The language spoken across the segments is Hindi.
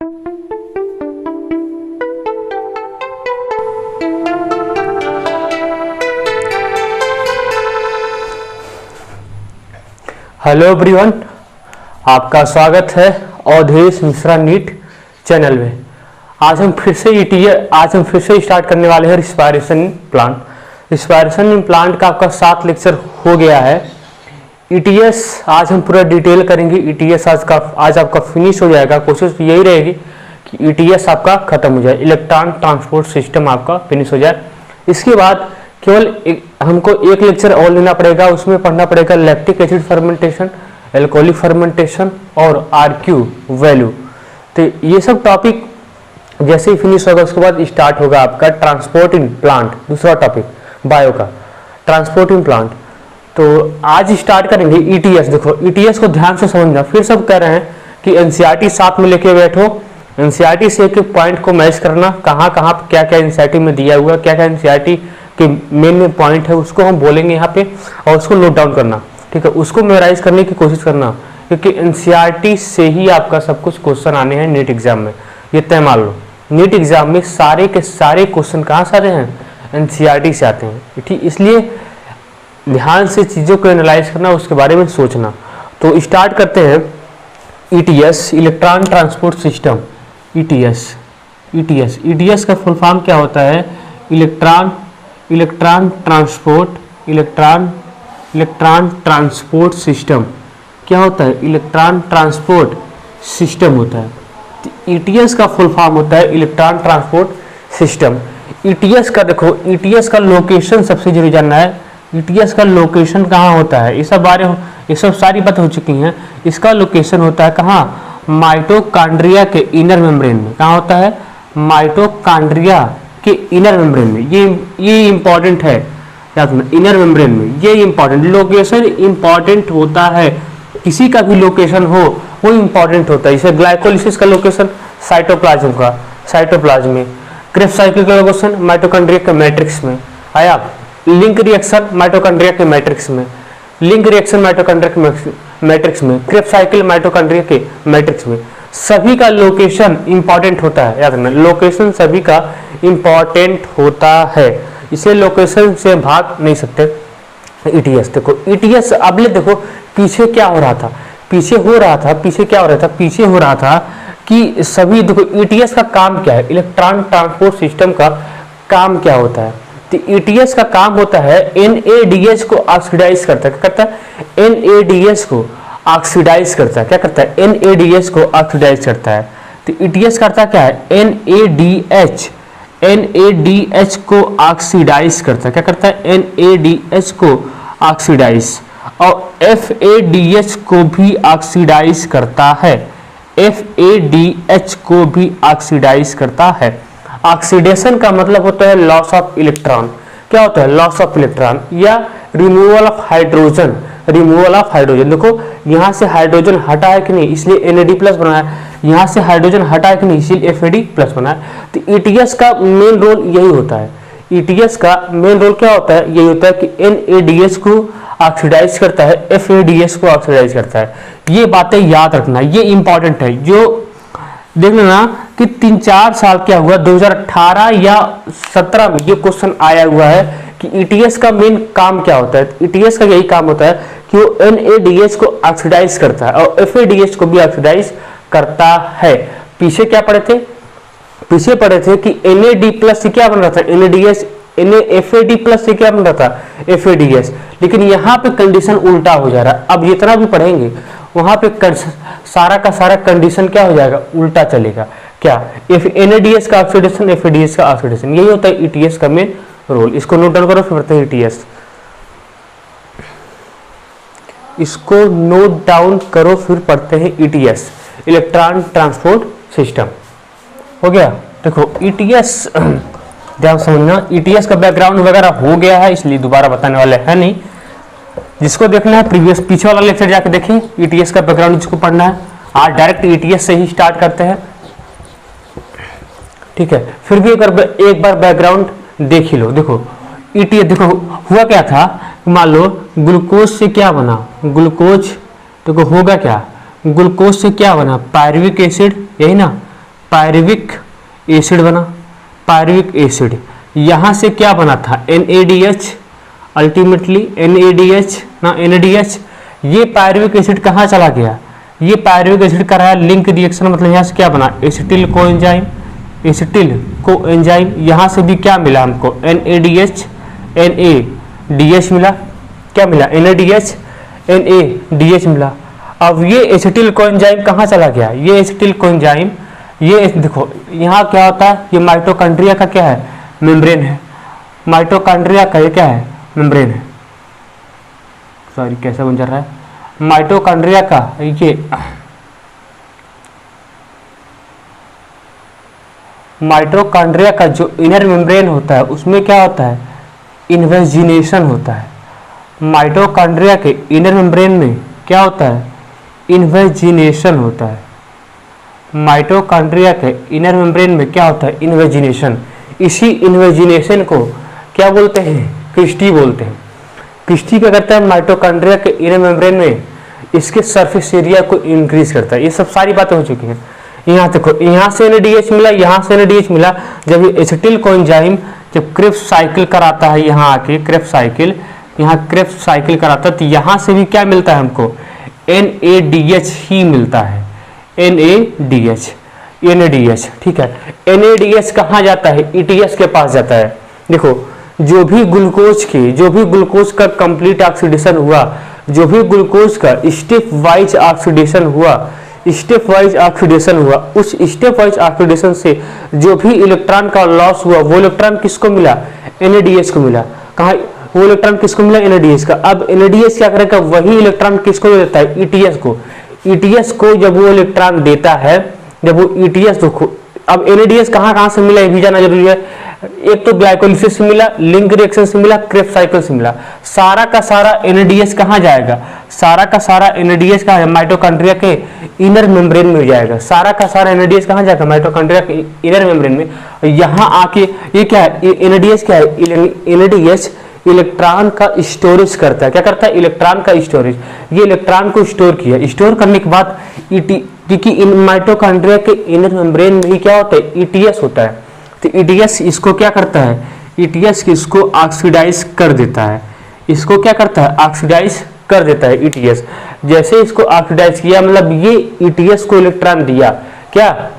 हेलो एवरीवन, आपका स्वागत है अवधेश मिश्रा नीट चैनल में। आज हम फिर से स्टार्ट करने वाले हैं रिस्पायरेशन प्लांट। रिस्पायरेशन प्लांट का आपका 7 लेक्चर हो गया है। ईटीएस आज हम पूरा डिटेल करेंगे। ईटीएस आज आपका फिनिश हो जाएगा। कोशिश यही रहेगी कि ईटीएस आपका खत्म हो जाए, इलेक्ट्रॉन ट्रांसपोर्ट सिस्टम आपका फिनिश हो जाए। इसके बाद केवल हमको एक लेक्चर और लेना पड़ेगा। उसमें पढ़ना पड़ेगा lactic acid fermentation, alcoholic fermentation और आरक्यू वैल्यू। तो ये सब टॉपिक जैसे ही फिनिश होगा उसके बाद स्टार्ट होगा आपका ट्रांसपोर्ट इन प्लांट, दूसरा टॉपिक बायो का ट्रांसपोर्ट इन प्लांट। तो आज स्टार्ट करेंगे ईटीएस। देखो ईटीएस को ध्यान से समझना। फिर सब कह रहे हैं कि एनसीईआरटी साथ में लेके बैठो, एनसीईआरटी से एक पॉइंट को मैच करना, कहाँ कहाँ क्या क्या एनसीईआरटी में दिया हुआ, क्या क्या एनसीईआरटी कि मेन पॉइंट है उसको हम बोलेंगे यहाँ पे और उसको नोट डाउन करना। ठीक है, उसको मेमोराइज करने की कोशिश करना, क्योंकि एनसीईआरटी से ही आपका सब कुछ क्वेश्चन आने हैं नीट एग्जाम में। ये तय मान लो, नीट एग्जाम में सारे के सारे क्वेश्चन कहाँ से आते हैं? एनसीईआरटी से आते हैं। ठीक, इसलिए ध्यान से चीज़ों को एनालाइज करना, उसके बारे में सोचना। तो स्टार्ट करते हैं ETS, electron transport system. ETS का फुल फॉर्म क्या होता है? Electron transport system. क्या होता है? इलेक्ट्रॉन ट्रांसपोर्ट सिस्टम होता है। ईटीएस का फुल फॉर्म होता है इलेक्ट्रॉन ट्रांसपोर्ट सिस्टम। ईटीएस का देखो, ईटीएस का लोकेशन सबसे जरूरी जानना है। ईटीएस का लोकेशन कहाँ होता है? ये सब सारी बातें हो चुकी हैं। इसका लोकेशन होता है कहाँ? माइटोकॉन्ड्रिया के इनर मेम्ब्रेन में। कहाँ होता है? माइटोकॉन्ड्रिया के इनर मेम्ब्रेन में। ये इंपॉर्टेंट है, याद रखना, इनर मेम्ब्रेन में। ये इंपॉर्टेंट लोकेशन इंपॉर्टेंट होता है। किसी का भी लोकेशन हो वो इंपॉर्टेंट होता है। जैसे ग्लाइकोलिसिस का लोकेशन साइटोप्लाज्म में, क्रेब्स साइकिल का लोकेशन माइटोकॉन्ड्रिया के मैट्रिक्स में आया। लिंक रिएक्शन माइटोकॉन्ड्रिया के मैट्रिक्स में, लिंक रिएक्शन माइटोकॉन्ड्रिया के मैट्रिक्स में, क्रेब्स साइकिल माइटोकॉन्ड्रिया के मैट्रिक्स में। सभी का लोकेशन इंपॉर्टेंट होता है, याद रखना, लोकेशन सभी का इंपॉर्टेंट होता है। इसलिए लोकेशन से भाग नहीं सकते। ईटीएस देखो, ईटीएस अब ले देखो पीछे क्या हो रहा था। पीछे हो रहा था कि सभी देखो ईटीएस का काम क्या है? इलेक्ट्रॉन ट्रांसपोर्ट सिस्टम का काम क्या होता है? तो ईटीएस का काम होता है एनएडीएच को ऑक्सीडाइज करता है। क्या करता है? एनएडीएच को ऑक्सीडाइज करता है। क्या करता है? एनएडीएच को ऑक्सीडाइज करता है। तो ईटीएस करता क्या है? एनएडीएच को ऑक्सीडाइज करता है। क्या करता है? एनएडीएच को ऑक्सीडाइज, और एफएडीएच को भी ऑक्सीडाइज करता है। एफएडीएच को भी ऑक्सीडाइज करता है। ऑक्सीडेशन का मतलब होता है लॉस ऑफ इलेक्ट्रॉन। क्या होता है? लॉस ऑफ इलेक्ट्रॉन या रिमूवल ऑफ हाइड्रोजन। देखो यहाँ से हाइड्रोजन हटा है कि नहीं, इसलिए NAD प्लस बना है। यहाँ से हाइड्रोजन हटा है कि नहीं, इसलिए FAD प्लस बना है। तो ईटीएस का मेन रोल यही होता है। ईटीएस का मेन रोल क्या होता है? यही होता है कि NADH को ऑक्सीडाइज करता है, FADH को ऑक्सीडाइज करता है। ये बातें याद रखना, ये इंपॉर्टेंट है। जो देख लेना कि 3-4 साल क्या हुआ, 2018 या 17 में ये क्वेश्चन आया हुआ है कि ईटीएस का मेन काम क्या होता है। ईटीएस का यही काम होता है कि वो NADH को ऑक्सीडाइज करता है और FADH को भी ऑक्सीडाइज करता है। पीछे क्या पढ़े थे? पीछे पढ़े थे कि NAD प्लस से क्या बन रहा था? NADH। FAD प्लस से क्या बन रहा था? FADH। लेकिन यहाँ पे कंडीशन उल्टा हो जा रहा है। अब जितना भी पढ़ेंगे वहां पे सारा का सारा कंडीशन क्या हो जाएगा? उल्टा चलेगा। क्या? NADH का ऑक्सीडेशन, FADH का ऑक्सीडेशन। यही होता है ईटीएस का मेन रोल। इसको नोट डाउन करो, फिर पढ़ते हैं ईटीएस। इसको नोट डाउन करो, फिर पढ़ते हैं ईटीएस, इलेक्ट्रॉन ट्रांसपोर्ट सिस्टम। हो गया? देखो ईटीएस ध्यान समझना, ईटीएस का बैकग्राउंड वगैरह हो गया है, इसलिए दोबारा बताने वाले है नहीं। जिसको देखना है प्रीवियस पीछे वाला लेक्चर जाके देखिए, ईटीएस का बैकग्राउंड जिसको पढ़ना है। आज डायरेक्ट ईटीएस से ही स्टार्ट करते हैं। ठीक है, फिर भी एक बार बैकग्राउंड देख ही लो। देखो ईटीएस, देखो हुआ क्या था, मान लो ग्लूकोज से क्या बना? ग्लूकोज देखो होगा क्या? ग्लूकोज से क्या बना? पायरुविक एसिड, यही ना, पायरुविक एसिड बना, पायरुविक एसिड, यहाँ से क्या बना था NaDH, अल्टीमेटली NaDH ना NaDH। ये पायरुविक एसिड कहाँ चला गया, ये पायरुविक एसिड का रहा लिंक रिएक्शन, मतलब यहाँ से क्या बना एसिटिल कोएंजाइम, एसिटिल कोएंजाइम, यहाँ से भी क्या मिला हमको NaDH, NaDH मिला, क्या मिला NaDH, NaDH मिला। अब ये एसिटिल कोएंजाइम कहाँ चला गया, ये एसिटिल कोएंजाइम, ये देखो यहाँ क्या होता है, ये माइटोकॉन्ड्रिया का क्या है मेम्ब्रेन है, माइटोकॉन्ड्रिया का ये क्या है मेम्ब्रेन है, सॉरी कैसे बन जा रहा है, माइटोकॉन्ड्रिया का ये माइटोकॉन्ड्रिया का जो इनर मेम्ब्रेन होता है उसमें क्या होता है इन्वेजिनेशन होता है। माइटोकॉन्ड्रिया के इनर मेम्ब्रेन में क्या होता है इन्वेजिनेशन होता है। माइटोकॉन्ड्रिया के इनर मेम्ब्रेन में क्या होता है इन्वेजिनेशन। इसी इन्वेजिनेशन को क्या बोलते हैं क्रिस्टी बोलते हैं। क्रिस्टी क्या करता है माइटोकॉन्ड्रिया के इनर मेम्ब्रेन में इसके सरफेस एरिया को इंक्रीज करता है। ये सब सारी बातें हो चुकी हैं। यहाँ देखो यहाँ से NaDH मिला, यहाँ से NaDH मिला। जब ये एसिटिल कोएंजाइम जब क्रेब्स साइकिल कराता है, यहाँ आके क्रेब्स साइकिल, यहाँ क्रेब्स साइकिल कराता है तो यहाँ से भी क्या मिलता है हमको NaDH ही मिलता है, NaDH ठीक है। NaDH कहाँ जाता है ETS के पास जाता है। देखो जो भी ग्लूकोज का कंप्लीट ऑक्सीडेशन हुआ, जो भी ग्लूकोज का स्टेप वाइज ऑक्सीडेशन हुआ, उस स्टेप वाइज ऑक्सीडेशन से जो भी इलेक्ट्रॉन का लॉस हुआ वो इलेक्ट्रॉन किसको मिला NaDH को मिला। कहाँ वो इलेक्ट्रॉन किसको मिला NaDH का। अब NaDH क्या करेगा वही इलेक्ट्रॉन किसको देता है ETS को। ETS को जब वो इलेक्ट्रॉन देता है, जब वो ETS देखो अब NaDH कहाँ से मिला ये भी जाना जरूरी है। एक तो ग्लाइकोलिसिस से मिला, लिंक रिएक्शन से मिला, क्रेब्स साइकिल से मिला। सारा का सारा NaDH कहाँ जाएगा, सारा का सारा NaDH कहाँ माइटोकॉन्ड्रिया के इनर मेम्ब्रेन में जाएगा। सारा का सारा NaDH कहाँ जाएगा माइटोकॉन्ड्रिया के इनर मेम्ब्रेन में। यहाँ आके ये क्या है NaDH क्या है NaDH इलेक्ट्रॉन का स्टोरेज करता है। क्या करता है इलेक्ट्रॉन का स्टोरेज। ये इलेक्ट्रॉन को स्टोर किया, स्टोर करने के बाद क्योंकि इन माइटोकॉन्ड्रिया के इनर मेम्ब्रेन में ही क्या होता है ETS होता है। तो ETS इसको क्या करता है ETS इसको ऑक्सीडाइज कर देता है। इसको क्या करता है ऑक्सीडाइज कर देता है ETS। जैसे इसको ऑक्सीडाइज किया मतलब ये ETS को इलेक्ट्रॉन दिया, क्या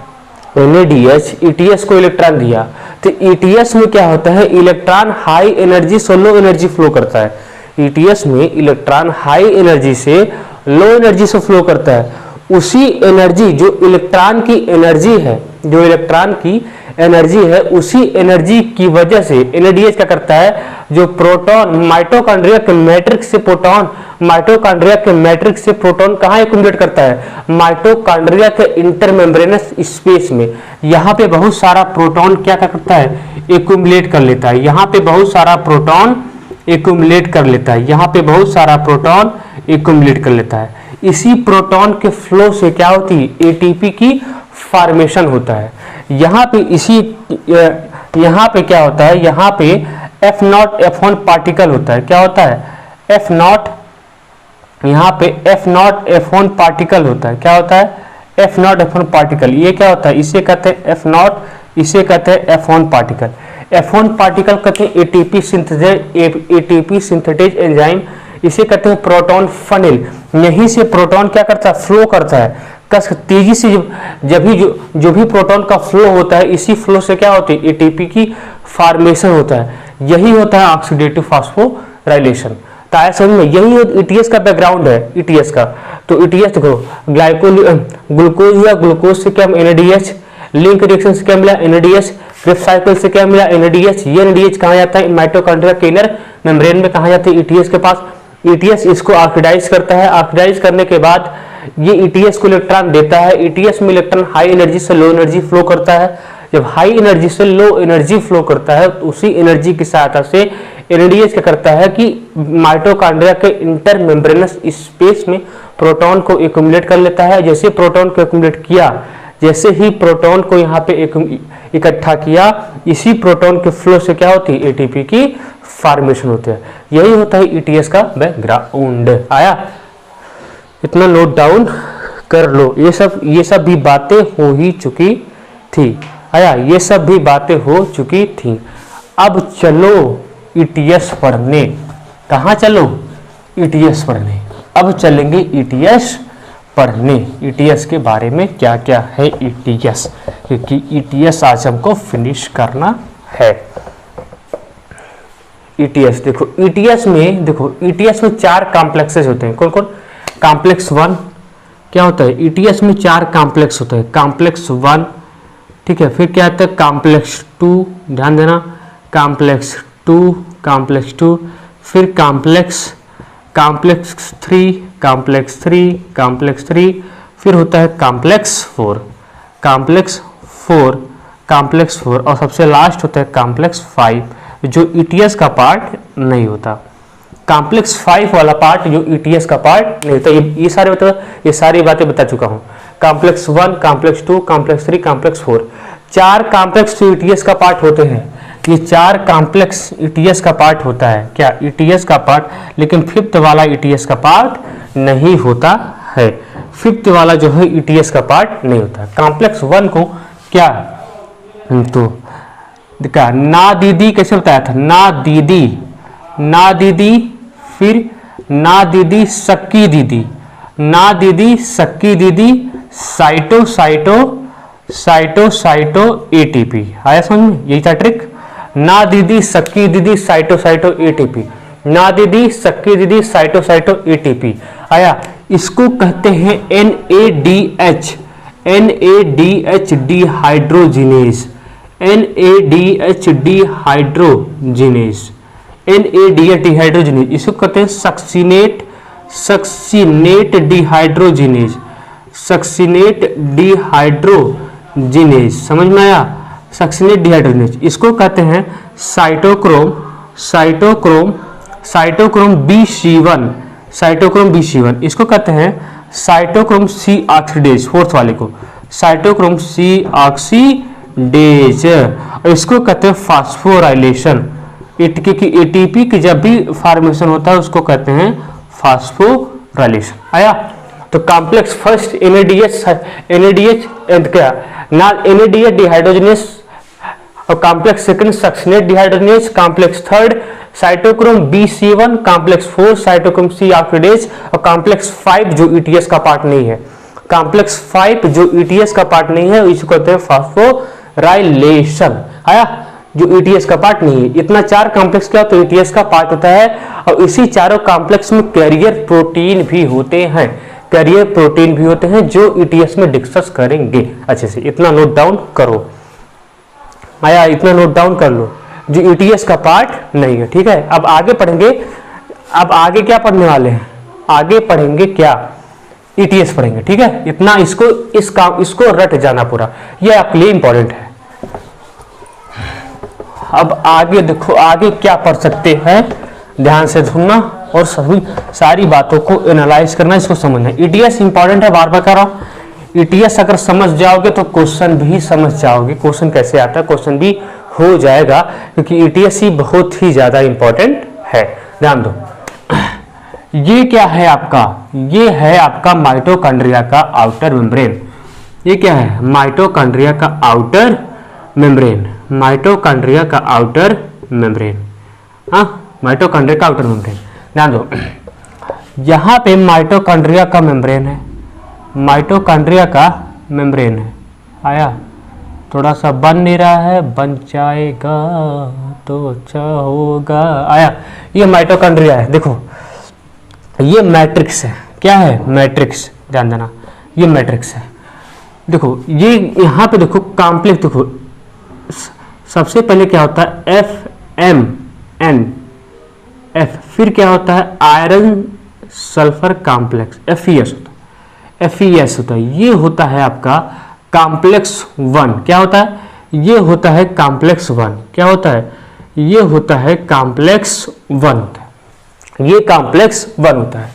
NaDH ETS को इलेक्ट्रॉन दिया। तो ETS में क्या होता है इलेक्ट्रॉन हाई एनर्जी से लो एनर्जी फ्लो करता है। ETS में इलेक्ट्रॉन हाई एनर्जी से लो एनर्जी से फ्लो करता है। उसी एनर्जी जो इलेक्ट्रॉन की एनर्जी है, जो इलेक्ट्रॉन की एनर्जी है, उसी एनर्जी की वजह से NaDH क्या करता है जो प्रोटॉन माइटोकॉन्ड्रिया के मैट्रिक्स से प्रोटॉन, माइटोकॉन्ड्रिया के मैट्रिक्स से प्रोटॉन कहाँ एक्युमुलेट करता है माइटोकॉन्ड्रिया के इंटरमेम्ब्रेनस स्पेस में। यहाँ पे बहुत सारा प्रोटॉन क्या करता है एक्युमुलेट कर लेता है। यहाँ पे बहुत सारा प्रोटॉन एक्युमुलेट कर लेता है। यहाँ पे बहुत सारा प्रोटॉन एक्युमुलेट कर लेता है। इसी प्रोटॉन के फ्लो से क्या होती है ATP की फॉर्मेशन होता है। यहाँ पे इसी यहाँ पे क्या होता है यहाँ पे F0 F1 पार्टिकल होता है। क्या होता है F0, यहाँ पे F0 F1 पार्टिकल होता है। क्या होता है F0 F1 पार्टिकल। ये क्या होता है इसे कहते हैं F0, इसे कहते हैं F1 पार्टिकल। F1 पार्टिकल कहते हैं ATP सिंथेटेज एंजाइम। इसे कहते हैं प्रोटॉन फनल। यहीं से प्रोटॉन क्या करता है फ्लो करता है कस तेजी से। जो भी प्रोटॉन का फ्लो होता है इसी फ्लो से क्या होती है ATP की फॉर्मेशन होता है। यही होता है ऑक्सीडेटिव फॉस्फोराइलेशन। तो आया समझ में, यही ETS का बैकग्राउंड है ETS का। तो ETS देखो ग्लूकोज या ग्लूकोज से क्या NaDH, लिंक रिएक्शन से क्या मिला NaDH, क्रेब्स साइकिल से क्या मिला NaDH। ये NaDH कहाँ जाता है माइटोकॉन्ड्रिया के इनर मेम्ब्रेन में कहाँ जाते हैं ETS के पास। ETS इसको ऑक्सीडाइज करता है। ऑक्सीडाइज करने के बाद ये ETS को इलेक्ट्रॉन देता है। ETS में इलेक्ट्रॉन हाई एनर्जी से लो एनर्जी फ्लो करता है। जब हाई एनर्जी से लो एनर्जी फ्लो करता है तो उसी एनर्जी की सहायता से NaDH क्या करता है कि माइटोकॉन्ड्रिया के इंटरमेम्ब्रेनस स्पेस में प्रोटॉन को एक्युमुलेट कर लेता है। जैसे प्रोटॉन को एक्युमुलेट किया, जैसे ही प्रोटॉन को यहाँ पे इकट्ठा किया, इसी प्रोटॉन के फ्लो से क्या होती है ATP की फॉर्मेशन होती है। यही होता है ETS का बैकग्राउंड। आया, इतना नोट डाउन कर लो। ये सब भी बातें हो ही चुकी थी। आया, ये सब भी बातें हो चुकी थी। अब चलो ईटीएस पढ़ने। कहाँ चलो? ईटीएस पढ़ने। अब चलेंगे ईटीएस पढ़ने। ईटीएस के बारे में क्या क्या है ईटीएस, क्योंकि ईटीएस आज हमको फिनिश करना है। ईटीएस देखो, ईटीएस में 4 कॉम्प्लेक्सेस होते हैं। कौन कौन? कॉम्प्लेक्स 1 क्या होता है? ईटीएस में 4 कॉम्प्लेक्स होते हैं। कॉम्प्लेक्स 1, ठीक है, फिर क्या आता है? कॉम्प्लेक्स 2, ध्यान देना, कॉम्प्लेक्स 2, कॉम्प्लेक्स 2, फिर कॉम्प्लेक्स 3, कॉम्प्लेक्स 3, कॉम्प्लेक्स 3, फिर होता है कॉम्प्लेक्स 4, कॉम्प्लेक्स 4, कॉम्प्लेक्स 4, और सबसे लास्ट होता है कॉम्प्लेक्स 5, जो ईटीएस का पार्ट नहीं होता। कॉम्प्लेक्स 5 वाला पार्ट जो ईटीएस का पार्ट नहीं होता। ये सारी बातें बता चुका हूँ। Complex 1, complex 2, complex 3, complex 4, 4 complex जो ईटीएस का पार्ट होते हैं। ये 4 कॉम्प्लेक्स ईटीएस का पार्ट होता है। क्या? ईटीएस का पार्ट, लेकिन 5th वाला ईटीएस का पार्ट नहीं होता है। 5th वाला जो है ईटीएस का पार्ट नहीं होता। कॉम्प्लेक्स 1 को क्या तो देखा, ना दीदी कैसे बताया था? ना दीदी, फिर ना दीदी सक्की दीदी, ना दीदी सक्की दीदी, साइटो एटीपी। आया समझ में? यही था ट्रिक। ना दीदी सक्की दीदी साइटो एटीपी, ना दीदी सक्की दीदी साइटो एटीपी। आया, इसको कहते हैं NADH डिहाइड्रोजिनेज, NADH डिहाइड्रोजिनेज। इसको कहते हैं सक्सिनेट डिहाइड्रोजिनेज। समझ में आया? Succinate dehydrogenase. इसको कहते हैं साइटोक्रोम BC1, इसको कहते हैं साइटोक्रोम C ऑक्सीडेज, 4th वाले को साइटोक्रोम C ऑक्सीडेज। इसको कहते हैं फास्फोराइलेशन। एटीपी की जब भी फॉर्मेशन होता है उसको कहते हैं फास्फोराइलेशन। आया? तो कॉम्प्लेक्स फर्स्ट NADH क्या? NADH डिहाइड्रोजिनेज, और complex second succinate dehydrogenase, complex third cytochrome BC1, complex 4 cytochrome C oxidase, और कॉम्प्लेक्स 5 जो ईटीएस का पार्ट नहीं है। कॉम्प्लेक्स 5 जो ईटीएस का पार्ट नहीं है इसको कहते हैं फास्फोराइलेशन। आया? जो ईटीएस का पार्ट नहीं है। इतना 4 कॉम्प्लेक्स क्या होता है? ईटीएस का पार्ट होता है। और इसी चारों कॉम्प्लेक्स में कैरियर प्रोटीन भी होते हैं, जो ईटीएस में डिस्कस करेंगे अच्छे से। इतना नोट डाउन करो। आया? इतना नोट डाउन कर लो, जो ईटीएस का पार्ट नहीं है। ठीक है, अब आगे पढ़ेंगे। अब आगे क्या पढ़ने वाले हैं? आगे पढ़ेंगे क्या? ईटीएस पढ़ेंगे। ठीक है, इतना इसको रट जाना पूरा, ये आपके लिए इंपॉर्टेंट है। अब आगे देखो, आगे क्या पढ़ सकते हैं, ध्यान से सुनना और सारी बातों को एनालाइज करना, इसको समझना। ईटीएस इंपॉर्टेंट है, बार बार कह रहा हूं। ईटीएस अगर समझ जाओगे तो क्वेश्चन भी समझ जाओगे। क्वेश्चन कैसे आता है, क्वेश्चन भी हो जाएगा, क्योंकि ईटीएस ही बहुत ही ज्यादा इंपॉर्टेंट है। ध्यान दो, ये क्या है आपका? ये है आपका माइटोकॉन्ड्रिया का आउटर मेम्ब्रेन। ये क्या है? माइटोकॉन्ड्रिया का आउटर मेम्ब्रेन, माइटोकॉन्ड्रिया का आउटर मेम्ब्रेन। हाँ, माइटोकॉन्ड्रिया का आउटर मेम्ब्रेन। ध्यान दो, यहाँ पे माइटोकॉन्ड्रिया का मेम्ब्रेन है, माइटोकॉन्ड्रिया का मेम्ब्रेन है। आया? थोड़ा सा बन नहीं रहा है, बन जाएगा तो अच्छा होगा। आया? ये माइटोकॉन्ड्रिया है। देखो, ये मैट्रिक्स है। क्या है? मैट्रिक्स। ध्यान देना, ये मैट्रिक्स है। देखो, ये यहाँ पे देखो कॉम्प्लेक्स। देखो, सबसे पहले क्या होता है? FMNF, फिर क्या होता है? आयरन सल्फर कॉम्प्लेक्स, FES होता है। FES होता है। ये होता है आपका कॉम्प्लेक्स 1। क्या होता है? ये होता है कॉम्प्लेक्स 1। क्या होता है? ये होता है कॉम्प्लेक्स 1 होता है। ये कॉम्प्लेक्स 1 होता है।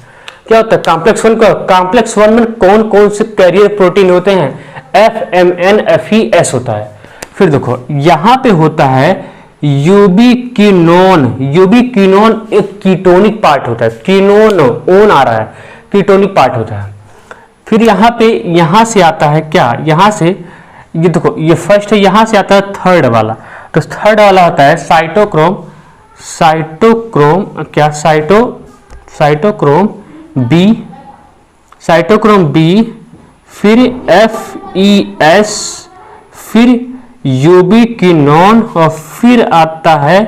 क्या होता है कॉम्प्लेक्स 1 का? कॉम्प्लेक्स 1 में कौन कौन से कैरियर प्रोटीन होते हैं? FMN FES होता है। फिर देखो, यहां पे होता है यूबिक्विनोन। यूबिक्विनोन एक कीटोनिक पार्ट होता है। कीनोन ओन आ रहा है, कीटोनिक पार्ट होता है। फिर यहाँ पे, यहाँ से आता है क्या? यहाँ से ये देखो ये फर्स्ट है, यहां से आता है थर्ड वाला, तो थर्ड वाला होता है साइटोक्रोम, साइटोक्रोम क्या साइटोक्रोम बी, साइटोक्रोम बी, फिर FES, फिर यूबिक्विनोन और फिर आता है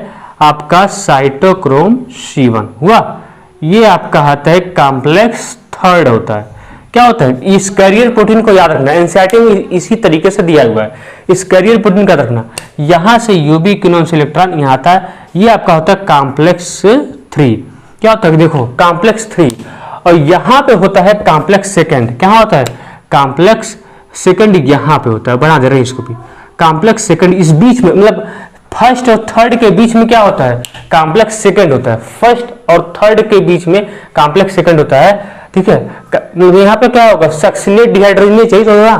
आपका साइटोक्रोम C1 हुआ। ये आपका आता है कॉम्प्लेक्स थर्ड होता है। क्या होता है, इस कैरियर प्रोटीन को याद रखना, एनसीईआरटी में इसी तरीके से दिया हुआ है। इस कैरियर प्रोटीन का रखना, यहां से यूबिक्विनोन से इलेक्ट्रॉन यहाँ आता है, ये आपका होता है कॉम्प्लेक्स 3। क्या होता है देखो कॉम्प्लेक्स 3, और यहाँ पे होता है कॉम्प्लेक्स सेकेंड। क्या होता है कॉम्प्लेक्स सेकेंड, यहाँ पे होता है, बना दे रहे हैं इसको भी। कॉम्प्लेक्स सेकेंड इस बीच में, मतलब फर्स्ट और थर्ड के बीच में क्या होता है कॉम्प्लेक्स सेकेंड होता है। फर्स्ट और थर्ड के बीच में कॉम्प्लेक्स सेकेंड होता है, ठीक है। यहाँ पे क्या होगा सक्सिनेट डिहाइड्रोजिनेज चाहिए होगा।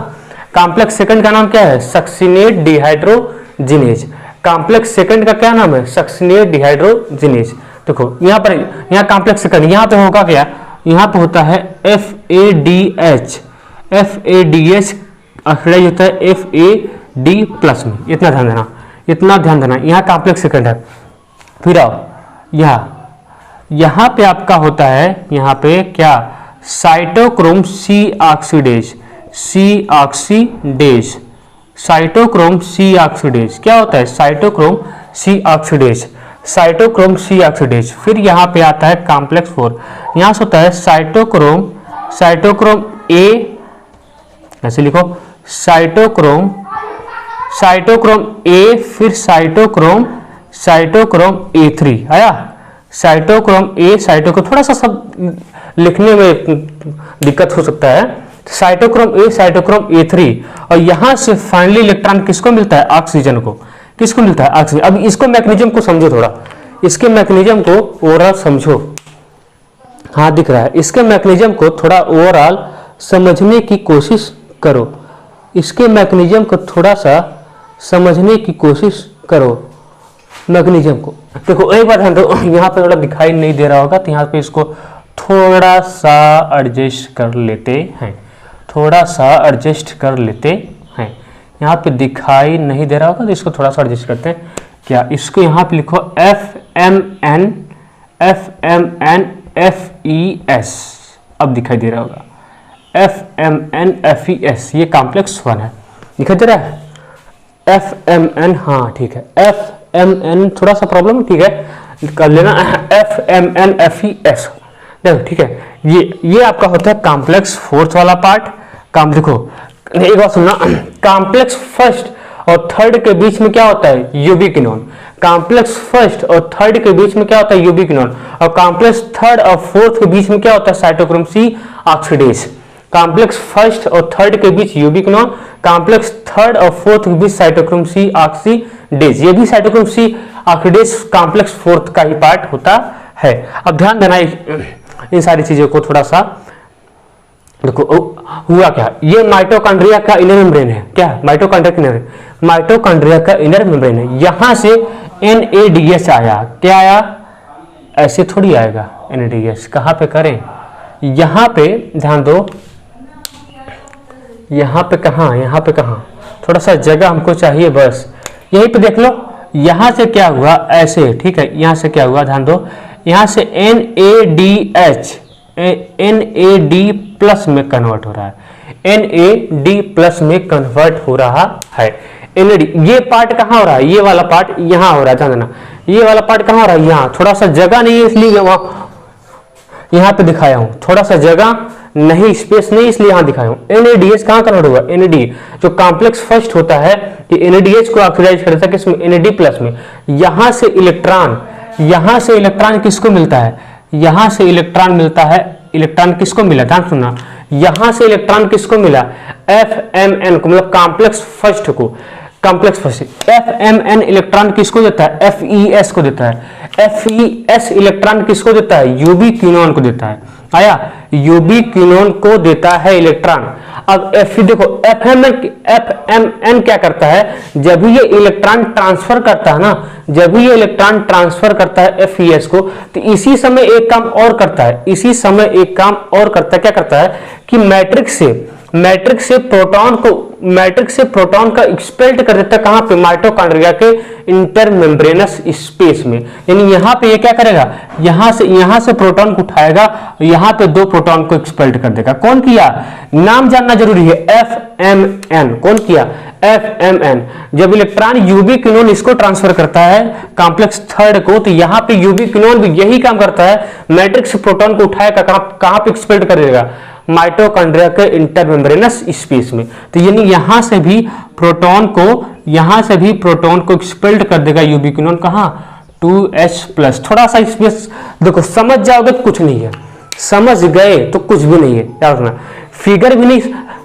कॉम्प्लेक्स सेकेंड का नाम क्या है सक्सिनेट डिहाइड्रोजिनेज। कॉम्प्लेक्स सेकेंड का क्या नाम है सक्सिनेट डिहाइड्रोजिनेज। देखो यहाँ पर, यहाँ कॉम्प्लेक्स सेकेंड यहाँ पे होगा क्या, यहाँ पे होता है FADH, FADH ऑक्सीडाइज होता है FAD प्लस में। इतना ध्यान देना, इतना ध्यान देना। यहाँ कॉम्प्लेक्स सेकेंड है। फिर आओ यहाँ पे आपका होता है, यहाँ पे क्या cytochrome C oxidase, C oxidase, cytochrome C oxidase. क्या होता है cytochrome C oxidase, cytochrome C oxidase. फिर यहाँ पे आता है कॉम्प्लेक्स 4, यहाँ से होता है साइटोक्रोम, साइटोक्रोम A, ऐसे लिखो साइटोक्रोम, साइटोक्रोम A, फिर साइटोक्रोम, साइटोक्रोम A3 आया। साइटोक्रोम A, साइटोक्रोम, थोड़ा सा सब लिखने में दिक्कत हो सकता है। साइटोक्रोम A, साइटोक्रोम A3, और यहां से फाइनली इलेक्ट्रॉन किसको मिलता है ऑक्सीजन को, किसको मिलता है ऑक्सीजन। अब इसको मैकेनिज्म को समझो थोड़ा, इसके मैकेनिज्म को ओवरऑल समझो। हाँ दिख रहा है, इसके मैकेनिज्म को थोड़ा ओवरऑल समझने की कोशिश करो, इसके मैकेनिज्म को थोड़ा सा समझने की कोशिश करो मैकेनिज्म को। देखो एक बार ध्यान दो, यहाँ पे थोड़ा दिखाई नहीं दे रहा होगा, तो यहाँ पे इसको थोड़ा सा एडजस्ट कर लेते हैं, थोड़ा सा एडजस्ट कर लेते हैं। यहाँ पे दिखाई नहीं दे रहा होगा तो इसको थोड़ा सा एडजस्ट करते हैं। क्या इसको यहाँ पे लिखो FMN, FMN FES, अब दिखाई दे रहा होगा FMN FES, ये कॉम्प्लेक्स 1 है, दिखाई दे रहा है FMN, हाँ ठीक है FMN, थोड़ा सा प्रॉब्लम ठीक है कर लेना FMN FES, देखो ठीक है। ये आपका होता है कॉम्प्लेक्स 4th वाला पार्ट। काम देखो एक बात सुनना, कॉम्प्लेक्स फर्स्ट और थर्ड के बीच में क्या होता है यूबिक्विनोन। कॉम्प्लेक्स फर्स्ट और थर्ड के बीच में क्या होता है यूबिक्विनोन, और कॉम्प्लेक्स थर्ड और फोर्थ के बीच में क्या होता है cytochrome C oxidase. Complex first और थर्ड के बीच यूबिक्विनोन, कॉम्प्लेक्स थर्ड और फोर्थ के बीच साइटोक्रोम C ऑक्सीडेज। ये भी cytochrome C oxidase complex 4th का ही पार्ट होता है। अब ध्यान देना इन सारी चीजों को थोड़ा सा। देखो हुआ क्या, ये माइटोकॉन्ड्रिया का इनर मेम्ब्रेन है। क्या माइटोकॉन्ड्रिया का इनर, माइटोकॉन्ड्रिया का इनर मेम्ब्रेन है। यहां से NADH आया, क्या आया, ऐसे थोड़ी आएगा NADH। कहां पे करें, यहां पे ध्यान दो, यहां पे कहां, यहां पे कहां, थोड़ा सा जगह हमको चाहिए बस, यहीं पे देख लो। यहां से क्या हुआ ऐसे, ठीक है, यहां से क्या हुआ ध्यान दो, यहां से NADH NAD प्लस में कन्वर्ट हो रहा है, NAD प्लस में कन्वर्ट हो रहा है। NAD ये पार्ट कहां हो रहा है, ये वाला पार्ट यहां हो रहा है, ध्यान देना, ये वाला पार्ट कहां हो रहा है, यहां। थोड़ा सा जगह नहीं है इसलिए यहां पे दिखाया हूं, थोड़ा सा जगह नहीं, स्पेस नहीं, इसलिए यहां दिखाया हूं। NADH कहां कन्वर्ट हुआ, NAD जो कॉम्प्लेक्स फर्स्ट होता है, ये NADH को ऑक्सीडाइज करता है किसमें, NAD प्लस में। यहां से इलेक्ट्रॉन किसको मिलता है, यहां से इलेक्ट्रॉन मिलता है, इलेक्ट्रॉन किसको मिला, ध्यान सुनना, यहां से इलेक्ट्रॉन किसको मिला FMN को, मतलब कॉम्प्लेक्स फर्स्ट को, कॉम्प्लेक्स फर्स्ट। FMN इलेक्ट्रॉन किसको देता है, FES को देता है। FES इलेक्ट्रॉन किसको देता है, यूबिक्विनोन को देता है। आया, यूबिक्विनोन को देता है इलेक्ट्रॉन। अब देखो FMN क्या करता है, जब भी ये इलेक्ट्रॉन ट्रांसफर करता है ना, जब भी ये इलेक्ट्रॉन ट्रांसफर करता है FES को, तो इसी समय एक काम और करता है, इसी समय एक काम और करता है। क्या करता है कि मैट्रिक्स से मैट्रिक्स से प्रोटॉन का एक्सपेल्ड कर देता है कहां पे, माइटोकॉन्ड्रिया के इंटरमेम्ब्रेनस स्पेस में। यानी यहां पे ये क्या करेगा, यहां से प्रोटॉन को उठाएगा, यहां पे 2 प्रोटॉन को एक्सपेल्ड कर देगा। कौन किया, नाम जानना जरूरी है, FMN। कौन किया, FMN। जब इलेक्ट्रॉन यूबी क्विनोन इसको ट्रांसफर करता है कॉम्प्लेक्स थर्ड को, तो यहां पे यूबी क्विनोन भी यही काम करता है, मैट्रिक्स प्रोटॉन को उठाएगा, कहां पे एक्सपेल्ड कर देगा, माइटोकॉन्ड्रिया के इंटरमेम्ब्रेनस स्पेस में। तो यानी यहां से भी प्रोटॉन को एक्सपेल्ड कर देगा यूबी क्विनोन, कहां, 2H+। थोड़ा सा स्पेस देखो, समझ जाओगे तो कुछ नहीं है, समझ गए तो कुछ भी नहीं है, क्या रखना, फिगर भी नहीं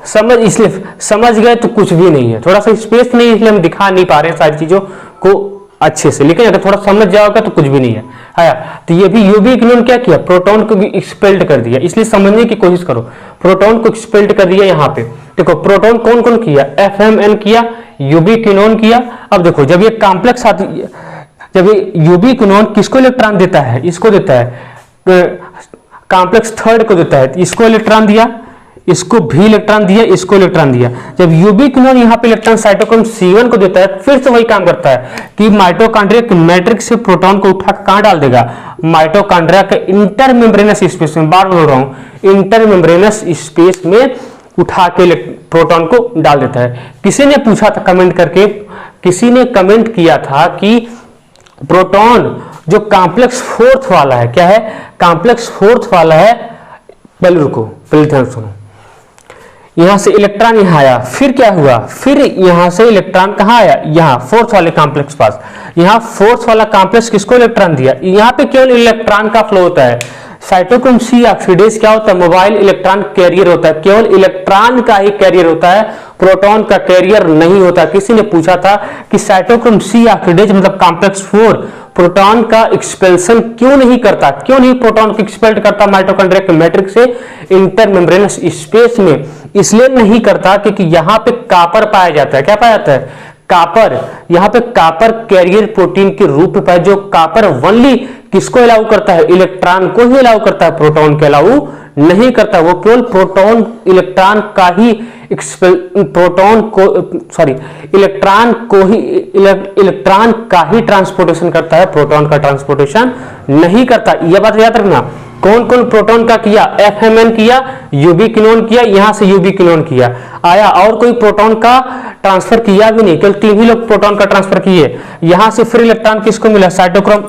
समझ, इसलिए समझ गए तो कुछ भी नहीं है, थोड़ा सा स्पेस नहीं, इसलिए हम दिखा नहीं पा रहे हैं सारी चीजों को अच्छे से, लेकिन अगर थोड़ा समझ जाओगे तो कुछ भी नहीं है। आया, तो ये भी यूबी क्विनोन क्या किया, प्रोटॉन को भी एक्सपेल्ड कर दिया, इसलिए समझने की कोशिश करो, प्रोटॉन को एक्सपेल्ड कर दिया। यहाँ पे देखो प्रोटॉन कौन कौन किया, FMN किया, यूबी क्विनोन किया। अब देखो जब ये कॉम्प्लेक्स आती, जब ये यूबी क्विनोन किसको इलेक्ट्रॉन देता है, इसको देता है, कॉम्प्लेक्स थर्ड को देता है, इसको इलेक्ट्रॉन दिया, इसको भी इलेक्ट्रॉन दिया, इसको इलेक्ट्रॉन दिया। जब यूबी क्विनोन यहाँ पे इलेक्ट्रॉन साइटोक्रोम C1 को देता है, फिर से वही काम करता है कि माइटोकॉन्ड्रिया के मैट्रिक्स से प्रोटॉन को उठा कहां डाल देगा, माइटोकॉन्ड्रिया के इंटरमेम्ब्रेनस स्पेस में, बार बोल रहा हूं, इंटरमेम्ब्रेनस स्पेस में उठा के प्रोटॉन को डाल देता है। किसी ने पूछा था कमेंट करके, किसी ने कमेंट किया था कि प्रोटॉन जो कॉम्प्लेक्स फोर्थ वाला है, क्या है, कॉम्प्लेक्स फोर्थ वाला है, पहले रुको, पहले ध्यान सुनो, यहां से इलेक्ट्रॉन यहां आया, फिर क्या हुआ, फिर यहां से इलेक्ट्रॉन कहां आया, यहां फोर्थ वाले कॉम्प्लेक्स पास, यहां फोर्थ वाला कॉम्प्लेक्स किसको इलेक्ट्रॉन दिया, यहां पे केवल इलेक्ट्रॉन का फ्लो होता है। साइटोक्रोम C ऑक्सीडेज क्या होता है, मोबाइल इलेक्ट्रॉन कैरियर होता है, केवल इलेक्ट्रॉन का ही कैरियर होता है, प्रोटॉन का कैरियर नहीं होता। किसी ने पूछा था कि साइटोक्रोम C ऑक्सीडेज मतलब कॉम्प्लेक्स 4 प्रोटॉन का एक्सपेल्शन क्यों नहीं करता, क्यों नहीं प्रोटॉन को एक्सपेल्ड करता माइटोकॉन्ड्रिया के मैट्रिक्स से इंटरमेम्ब्रेनस स्पेस में, इसलिए नहीं करता क्योंकि यहां पे कॉपर पाया जाता है। क्या पाया जाता है, कॉपर। यहां पे कॉपर कैरियर प्रोटीन के रूप में पाया, जो कॉपर ओनली किसको अलाउ करता है, इलेक्ट्रॉन को ही अलाउ करता है, प्रोटॉन को अलाउ नहीं करता। वो केवल प्रोटॉन इलेक्ट्रॉन का ही इलेक्ट्रॉन का ही ट्रांसपोर्टेशन करता है, प्रोटॉन का ट्रांसपोर्टेशन नहीं करता। यह बात याद रखना। कौन कौन प्रोटॉन का किया, FMN किया, यूबी क्विनोन किया, यहां से यूबी क्विनोन किया आया, और कोई प्रोटॉन का ट्रांसफर किया भी नहीं, केवल 3 ही लोग प्रोटॉन का ट्रांसफर किए। यहां से फिर इलेक्ट्रॉन किसको मिला, साइटोक्रोम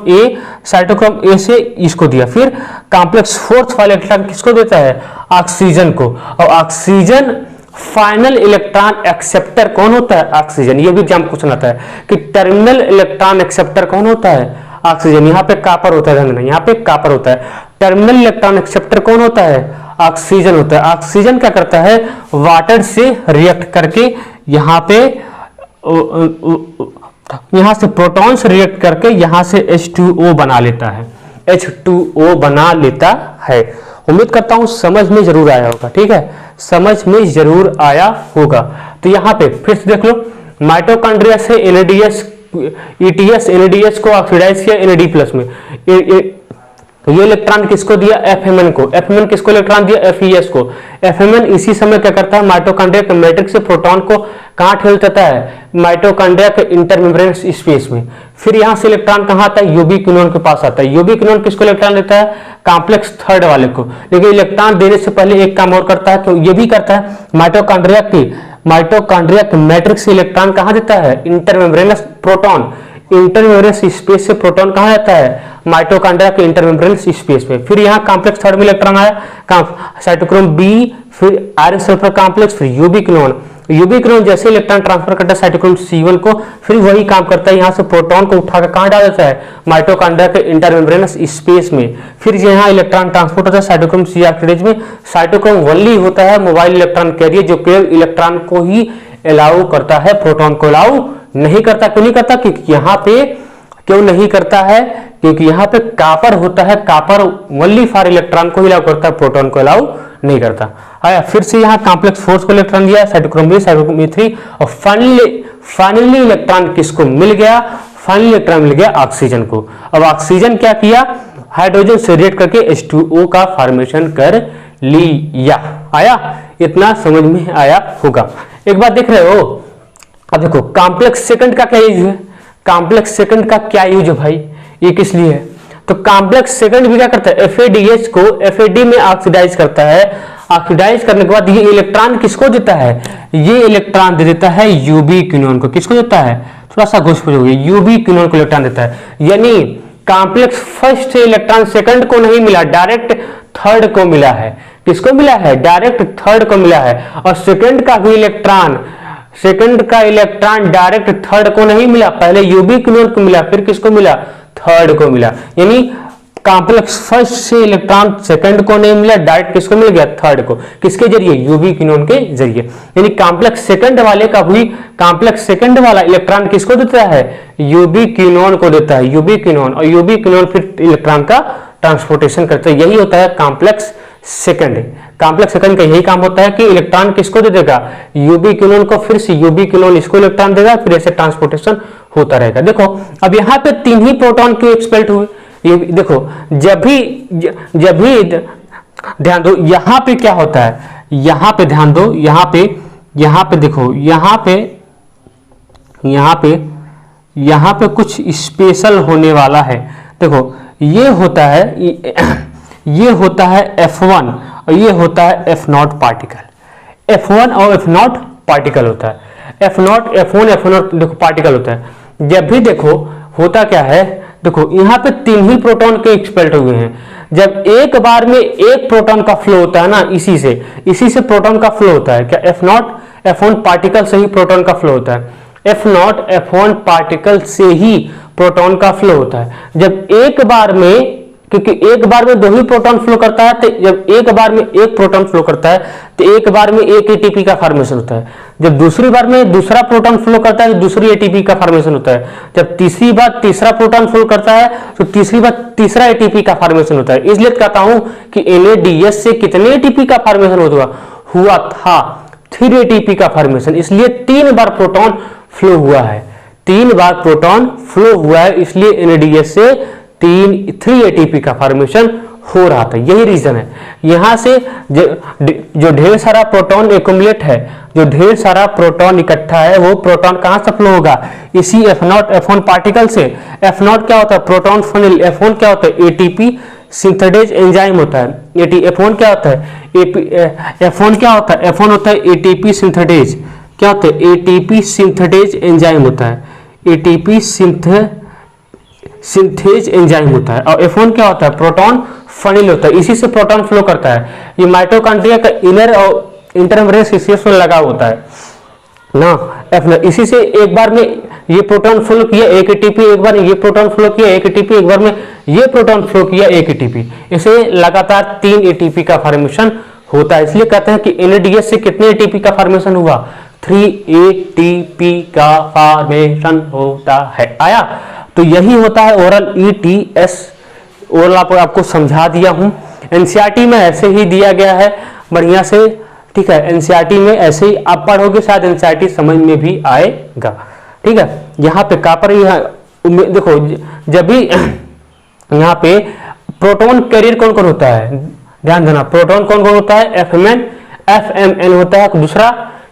A से इसको दिया, फिर कॉम्प्लेक्स फोर्थ वाले इलेक्ट्रॉन किसको देता है, ऑक्सीजन को। और ऑक्सीजन फाइनल इलेक्ट्रॉन एक्सेप्टर कौन होता है, ऑक्सीजन। ये भी एग्जाम क्वेश्चन आता है कि टर्मिनल इलेक्ट्रॉन एक्सेप्टर कौन होता है, ऑक्सीजन। यहाँ पे कॉपर होता है, यहाँ पे कॉपर होता है। टर्मिनल इलेक्ट्रॉन एक्सेप्टर कौन होता है, ऑक्सीजन होता है। ऑक्सीजन क्या करता है, वाटर से रिएक्ट करके यहाँ पे यहां से प्रोटॉन से रिएक्ट करके यहां से H2O बना लेता है, H2O बना लेता है। उम्मीद करता हूं समझ में जरूर आया होगा, ठीक है, समझ में जरूर आया होगा। तो यहां पे फिर से देख लो, माइटोकॉन्ड्रिया से NADH ETS NADH को ऑक्सीडाइज किया NAD+ में, तो ये इलेक्ट्रॉन किसको दिया, FMN को। FMN किसको इलेक्ट्रॉन दिया, FES को। FMN इसी समय क्या करता है, माइटोकॉन्ड्रिया के मैट्रिक्स से प्रोटॉन को कहां ठेल देता है, माइटोकॉन्ड्रिया के इंटरमेम्ब्रेनस स्पेस में। फिर यहां से इलेक्ट्रॉन कहां आता है, यूबी क्विनोन के पास आता है। यूबी क्विनोन किसको इलेक्ट्रॉन देता है, कॉम्प्लेक्स थर्ड वाले को। लेकिन इलेक्ट्रॉन देने से पहले एक काम और करता है, तो ये भी करता है, माइटोकॉन्ड्रिया के मैट्रिक्स से इलेक्ट्रॉन कहां देता है, इंटरमेम्ब्रेनस प्रोटॉन, इंटरमेम्ब्रेनस स्पेस से प्रोटॉन कहां जाता है, माइटोकॉन्ड्रिया के इंटरमेम्ब्रेनस स्पेस में। फिर यहां कॉम्प्लेक्स थर्ड में इलेक्ट्रॉन आया, साइटोक्रोम B, फिर आयरन सल्फर कॉम्प्लेक्स, फिर यूबी क्विनोन। यूबी क्विनोन जैसे इलेक्ट्रॉन ट्रांसफर करता है साइटोक्रोम C1 को, फिर वही काम करता है, यहां से प्रोटॉन को उठाकर कहां डाल देता है, माइटोकॉन्ड्रिया के इंटरमेम्ब्रेनस स्पेस में। फिर यहां इलेक्ट्रॉन ट्रांसपोर्ट होता है साइटोक्रोम C ऑक्सीडेज में। साइटोक्रोम ओनली होता है मोबाइल इलेक्ट्रॉन कैरियर, जो केवल इलेक्ट्रॉन को ही अलाउ करता है, प्रोटॉन को अलाउ नहीं करता। क्यों नहीं करता, क्योंकि यहाँ पे क्यों नहीं करता है, क्योंकि यहाँ पे कॉपर होता है, कॉपर ओनली फॉर इलेक्ट्रॉन को अलाउ करता है, प्रोटॉन को अलाउ नहीं करता। आया, फिर से यहाँ कॉम्प्लेक्स फोर्स को इलेक्ट्रॉन दिया, साइटोक्रोम B, साइटोक्रोम E3, और फाइनली इलेक्ट्रॉन किसको मिल गया, फाइनली इलेक्ट्रॉन मिल गया ऑक्सीजन को। अब ऑक्सीजन क्या किया, हाइड्रोजन से रिएक्ट करके H2O का फॉर्मेशन कर लिया। आया, इतना समझ में आया होगा। एक बात देख रहे हो, अब देखो कॉम्प्लेक्स सेकंड का क्या यूज है, कॉम्प्लेक्स सेकंड का क्या यूज है भाई, ये किस लिए है, तो कॉम्प्लेक्स सेकंड भी क्या करता है, FADH को FAD में ऑक्सीडाइज करता है। ऑक्सीडाइज करने के बाद ये इलेक्ट्रॉन किसको देता है, ये इलेक्ट्रॉन दे देता है यूबी क्विनोन को। किसको देता है, थोड़ा सा घुस हो गया, यूबी क्विनोन को इलेक्ट्रॉन देता है। यानी कॉम्प्लेक्स फर्स्ट से इलेक्ट्रॉन सेकंड को नहीं मिला, डायरेक्ट थर्ड को मिला है। किसको मिला है, डायरेक्ट थर्ड को मिला है। और सेकंड का भी इलेक्ट्रॉन, सेकंड का इलेक्ट्रॉन डायरेक्ट थर्ड को नहीं मिला, पहले यूबी क्विनोन को मिला, फिर किसको मिला, थर्ड को मिला। यानी कॉम्प्लेक्स फर्स्ट से इलेक्ट्रॉन सेकंड को नहीं मिला, डायरेक्ट किसको मिल गया, थर्ड को। किसके जरिए, यूबी क्विनोन के जरिए। यानी कॉम्प्लेक्स सेकंड वाले का भी, कॉम्प्लेक्स सेकंड वाला इलेक्ट्रॉन किसको देता है, यूबी क्विनोन को देता है, यूबी क्विनोन। और यूबी क्विनोन फिर इलेक्ट्रॉन का ट्रांसपोर्टेशन करता है। यही होता है कॉम्प्लेक्स सेकंड। कॉम्प्लेक्स सेकंड का यही काम होता है कि इलेक्ट्रॉन किसको दे देगा, यूबी क्विनोन को, फिर से यूबी क्विनोन इसको इलेक्ट्रॉन देगा, फिर ऐसे ट्रांसपोर्टेशन होता रहेगा। देखो अब यहाँ पे 3 ही प्रोटॉन क्यों एक्सपेल्ड हुए, ये देखो, जब भी ध्यान दो, यहाँ पे क्या होता है, यहाँ पे ध्यान दो, यहाँ पे देखो, यहाँ पे कुछ स्पेशल होने वाला है। देखो ये होता है F1 और ये होता है F0 पार्टिकल। F1 और F0 पार्टिकल होता है, F0 F1 F0 देखो पार्टिकल होता है। जब भी देखो होता क्या है, देखो यहाँ पे 3 ही प्रोटॉन के एक्सपेल्ड हुए हैं। जब एक बार में एक प्रोटॉन का फ्लो होता है ना, इसी से प्रोटॉन का फ्लो होता है। क्या F0 F1 पार्टिकल से ही प्रोटॉन का फ्लो होता है, F0 F1 पार्टिकल से ही प्रोटॉन का फ्लो होता है। जब एक बार में, क्योंकि एक बार में 2 ही प्रोटॉन फ्लो करता है, तो जब एक बार में एक प्रोटॉन फ्लो करता है तो एक बार में एक एटीपी का फॉर्मेशन होता है। जब दूसरी बार में दूसरा प्रोटॉन फ्लो करता है तो दूसरी एटीपी का फॉर्मेशन होता है। जब तीसरी बार तीसरा प्रोटॉन फ्लो करता है तो तीसरी बार तीसरा एटीपी का फॉर्मेशन होता है। इसलिए कहता हूं कि NADH से कितने एटीपी का फॉर्मेशन हुआ था, 3 एटीपी का फॉर्मेशन। इसलिए 3 बार प्रोटॉन फ्लो हुआ है, 3 बार प्रोटॉन फ्लो हुआ है, इसलिए NADH से 3 एटीपी का फॉर्मेशन हो रहा था। यही रीजन है। यहां से जो ढेर सारा प्रोटॉन एक्युमुलेट है, जो ढेर सारा प्रोटॉन इकट्ठा है, वो प्रोटॉन कहां से फ्लो होगा, इसी F0 F1 पार्टिकल से। F0 क्या होता है, प्रोटॉन फनल। F1 क्या होता है, एटीपी सिंथेटेज एंजाइम होता है। F1 क्या होता है, F1 क्या होता है, F1 होता है एटीपी सिंथेटेज। क्या होता है, एटीपी सिंथेटेज एंजाइम होता है, एटीपी सिंथेज एंजाइम होता है। और F1 क्या होता है, प्रोटॉन फनिल होता है, इसी से प्रोटॉन फ्लो करता है। ये माइटोकॉन्ड्रिया का इनर और इंटरमेम्ब्रेन स्पेस में लगा होता है ना, F0। इसी से एक बार में ये प्रोटॉन फ्लो किया 1 एटीपी, एक बार ये प्रोटॉन फ्लो किया 1 एटीपी, एक बार में ये प्रोटॉन फ्लो किया 1 एटीपी। इसे लगातार 3 एटीपी का फॉर्मेशन होता है। इसलिए कहते हैं कि NADH से कितने एटीपी का फॉर्मेशन हुआ, 3 एटीपी का फॉर्मेशन होता है। आया, तो यही होता है ओरल ETS। ओरल आपको समझा दिया हूं, NCERT में ऐसे ही दिया गया है बढ़िया से, ठीक है। NCERT में ऐसे ही आप पढ़ोगे, शायद NCERT समझ में भी आएगा, ठीक है। यहाँ पे कॉपर, देखो जब भी यहाँ पे प्रोटॉन कैरियर कौन कौन होता है, ध्यान देना, प्रोटॉन कौन कौन होता है, FMN होता है, दूसरा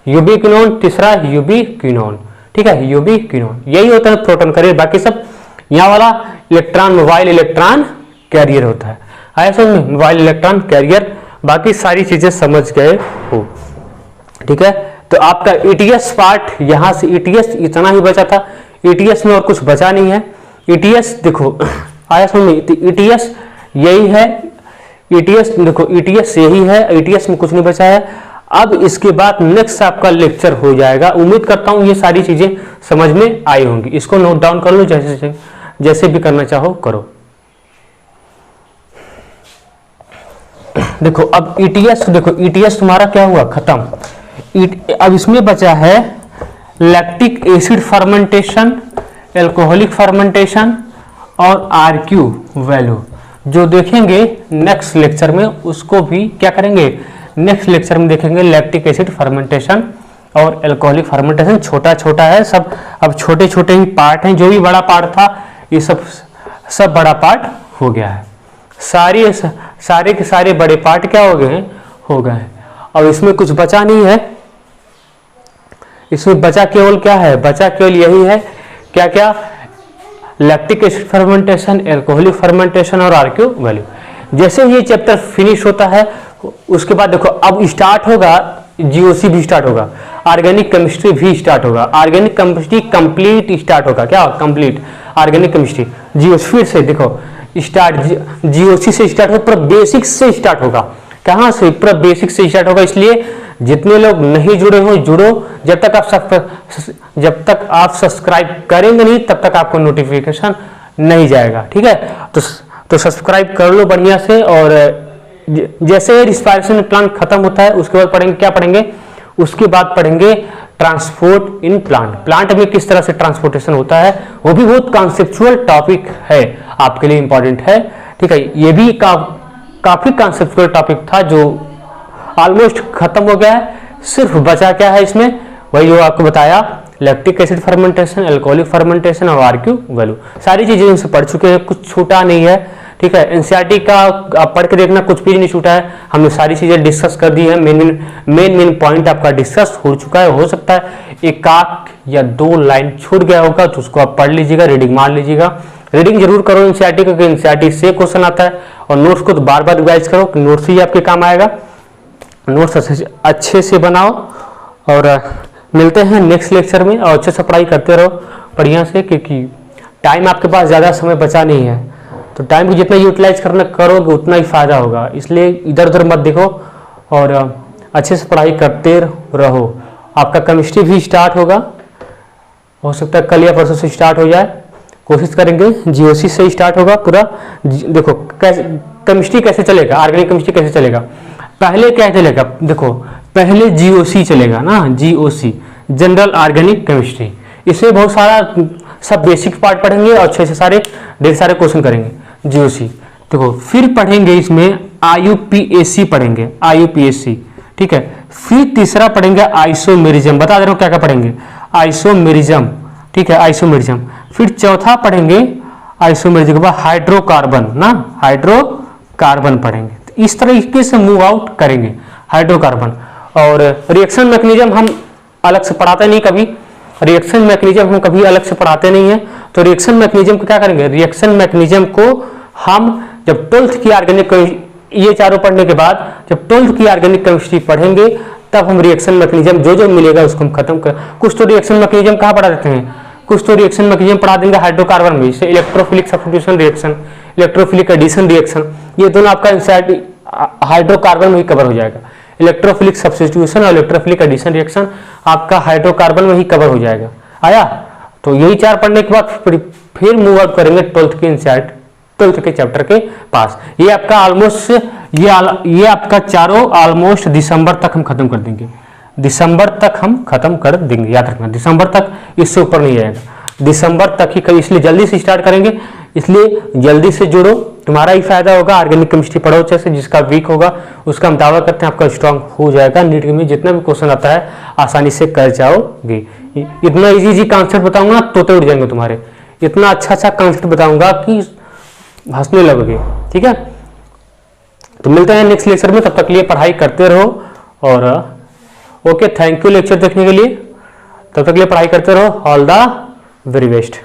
यूबी क्विनोन, तीसरा यूबी क्विनोन, ठीक है, यूबी क्विनोन। यही होता है प्रोटॉन कैरियर। बाकी सब यहाँ वाला इलेक्ट्रॉन, मोबाइल इलेक्ट्रॉन कैरियर होता है। आया समझ में, मोबाइल इलेक्ट्रॉन कैरियर। बाकी सारी चीजें समझ गए हो, ठीक है। तो आपका ETS पार्ट, यहां से ETS इतना ही बचा था, ETS में और कुछ बचा नहीं है। ETS देखो, आया समझ में, ETS यही है, ETS देखो, ETS यही है, ETS में कुछ नहीं बचा है। अब इसके बाद नेक्स्ट आपका लेक्चर हो जाएगा। उम्मीद करता हूं ये सारी चीजें समझ में आई होंगी। इसको नोट डाउन कर लो, जैसे भी करना चाहो करो। देखो अब ETS, देखो ETS तुम्हारा क्या हुआ, खत्म। अब इसमें बचा है lactic acid fermentation, alcoholic fermentation और RQ वैल्यू, जो देखेंगे नेक्स्ट लेक्चर में। उसको भी क्या करेंगे, नेक्स्ट लेक्चर में देखेंगे। लैक्टिक एसिड फर्मेंटेशन और एल्कोहलिक फर्मेंटेशन छोटा छोटा है सब, अब छोटे छोटे ही पार्ट हैं। जो भी बड़ा पार्ट था ये सब बड़ा पार्ट हो गया है, सारे के सारे बड़े पार्ट क्या हो गए हैं। अब इसमें कुछ बचा नहीं है, इसमें बचा केवल क्या है, बचा केवल यही है, क्या क्या, lactic acid fermentation, alcoholic fermentation और आरक्यू वैल्यू। जैसे ये चैप्टर फिनिश होता है उसके बाद देखो अब स्टार्ट होगा, जीओसी भी स्टार्ट होगा, ऑर्गेनिक केमिस्ट्री भी स्टार्ट होगा, ऑर्गेनिक केमिस्ट्री कंप्लीट स्टार्ट होगा, क्या कंप्लीट ऑर्गेनिक केमिस्ट्री। जीओसी फिर से देखो स्टार्ट, जीओसी से स्टार्ट होगा, पूरा बेसिक से स्टार्ट होगा। कहाँ से, पूरा बेसिक से स्टार्ट होगा। इसलिए जितने लोग नहीं जुड़े हो जुड़ो, जब तक आप सब्सक्राइब करेंगे नहीं तब तक आपको नोटिफिकेशन नहीं जाएगा, ठीक है। तो सब्सक्राइब कर लो बढ़िया से। और जैसे रिस्पायरेशन प्लांट खत्म होता है उसके बाद पढ़ेंगे, क्या पढ़ेंगे, उसके बाद पढ़ेंगे ट्रांसपोर्ट इन प्लांट। प्लांट में किस तरह से ट्रांसपोर्टेशन होता है, वो भी बहुत कॉन्सेप्चुअल टॉपिक है, आपके लिए इंपॉर्टेंट है, ठीक है। ये भी काफी कॉन्सेप्चुअल टॉपिक था जो ऑलमोस्ट खत्म हो गया है। सिर्फ बचा क्या है इसमें, वही जो आपको बताया, lactic acid fermentation, alcoholic fermentation और आरक्यू वैल्यू। सारी चीजें इनसे पढ़ चुके हैं, कुछ छूटा नहीं है, ठीक है। एनसीईआरटी का आप पढ़ के देखना, कुछ भी नहीं छूटा है, हमने सारी चीजें डिस्कस कर दी है। मेन पॉइंट आपका डिस्कस हो चुका है। हो सकता है एक आध या दो लाइन छूट गया होगा तो उसको आप पढ़ लीजिएगा, रीडिंग मार लीजिएगा। रीडिंग जरूर करो एनसीईआरटी, क्योंकि एनसीईआरटी से क्वेश्चन आता है। और नोट्स को तो बार बार रिवाइज करो, नोट्स ही आपके काम आएगा। नोट्स अच्छे से बनाओ और मिलते हैं नेक्स्ट लेक्चर में। और अच्छे से पढ़ाई करते रहो बढ़िया से, क्योंकि टाइम आपके पास ज़्यादा समय बचा नहीं है, तो टाइम को जितना यूटिलाइज करना करोगे उतना ही फायदा होगा। इसलिए इधर उधर मत देखो और अच्छे से पढ़ाई करते रहो। आपका केमिस्ट्री भी स्टार्ट होगा, हो सकता है कल या परसों से स्टार्ट हो जाए, कोशिश करेंगे। जीओसी से स्टार्ट होगा पूरा। देखो केमिस्ट्री कैसे चलेगा, ऑर्गेनिक केमिस्ट्री कैसे चलेगा, पहले क्या चलेगा, देखो पहले जीओसी चलेगा ना, जीओसी जनरल ऑर्गेनिक केमिस्ट्री। इसमें बहुत सारा सब बेसिक पार्ट पढ़ेंगे और अच्छे से ढेर सारे क्वेश्चन करेंगे जीओसी। देखो फिर पढ़ेंगे इसमें आईयूपीएसी पढ़ेंगे, आईयूपीएसी, ठीक है। फिर तीसरा पढ़ेंगे आइसोमेरिज्म, बता दे रहा हूँ क्या क्या पढ़ेंगे, आइसोमेरिज्म, ठीक है, आइसोमेरिज्म। फिर चौथा पढ़ेंगे आइसोमेरिज्म के बाद हाइड्रोकार्बन ना, हाइड्रोकार्बन पढ़ेंगे। तो इस तरीके से मूव आउट करेंगे हाइड्रोकार्बन। और रिएक्शन मैकेनिज्म हम अलग से पढ़ाते नहीं कभी, रिएक्शन मैकेनिज्म हम कभी अलग से पढ़ाते नहीं है। तो रिएक्शन मैकेनिज्म को क्या करेंगे, रिएक्शन मैकेनिज्म को हम जब 12th की ऑर्गेनिक, ये चारों पढ़ने के बाद जब 12th की ऑर्गेनिक केमिस्ट्री पढ़ेंगे तब हम रिएक्शन मैकेनिज्म जो मिलेगा उसको हम खत्म कर। कुछ तो रिएक्शन मैकेनिज्म कहाँ पढ़ा देते हैं, कुछ तो रिएक्शन मैकेनिज्म पढ़ा देंगे हाइड्रोकार्बन में, जैसे electrophilic substitution reaction, electrophilic addition reaction, ये दोनों आपका एनसीईआरटी हाइड्रोकार्बन में ही कवर हो जाएगा। इलेक्ट्रोफिलिक सब्स्टिट्यूशन और इलेक्ट्रोफिलिक एडिशन रिएक्शन आपका हाइड्रोकार्बन में ही कवर हो जाएगा। आया, तो यही चार पढ़ने के बाद फिर मूव आउट करेंगे 12th के एनसीईआरटी, 12th के चैप्टर के पास। ये आपका ऑलमोस्ट ये आपका चारों ऑलमोस्ट दिसंबर तक हम खत्म कर देंगे, दिसंबर तक हम खत्म कर देंगे, याद रखना दिसंबर तक, इससे ऊपर नहीं जाएगा, दिसंबर तक ही। इसलिए जल्दी से स्टार्ट करेंगे, इसलिए जल्दी से जुड़ो, तुम्हारा ही फायदा होगा। ऑर्गेनिक केमिस्ट्री पढ़ो अच्छे से, जिसका वीक होगा उसका हम दावा करते हैं आपका स्ट्रांग हो जाएगा। नीट में जितना भी क्वेश्चन आता है आसानी से कर जाओगे। इतना इजी कॉन्सेप्ट बताऊंगा तोते उड़ जाएंगे तुम्हारे, इतना अच्छा कॉन्सेप्ट बताऊंगा कि हंसने लगोगे, ठीक है। तो मिलते हैं नेक्स्ट लेक्चर में, तब तक के लिए पढ़ाई करते रहो। और ओके, थैंक यू लेक्चर देखने के लिए, तब तक के लिए पढ़ाई करते रहो। All the very best.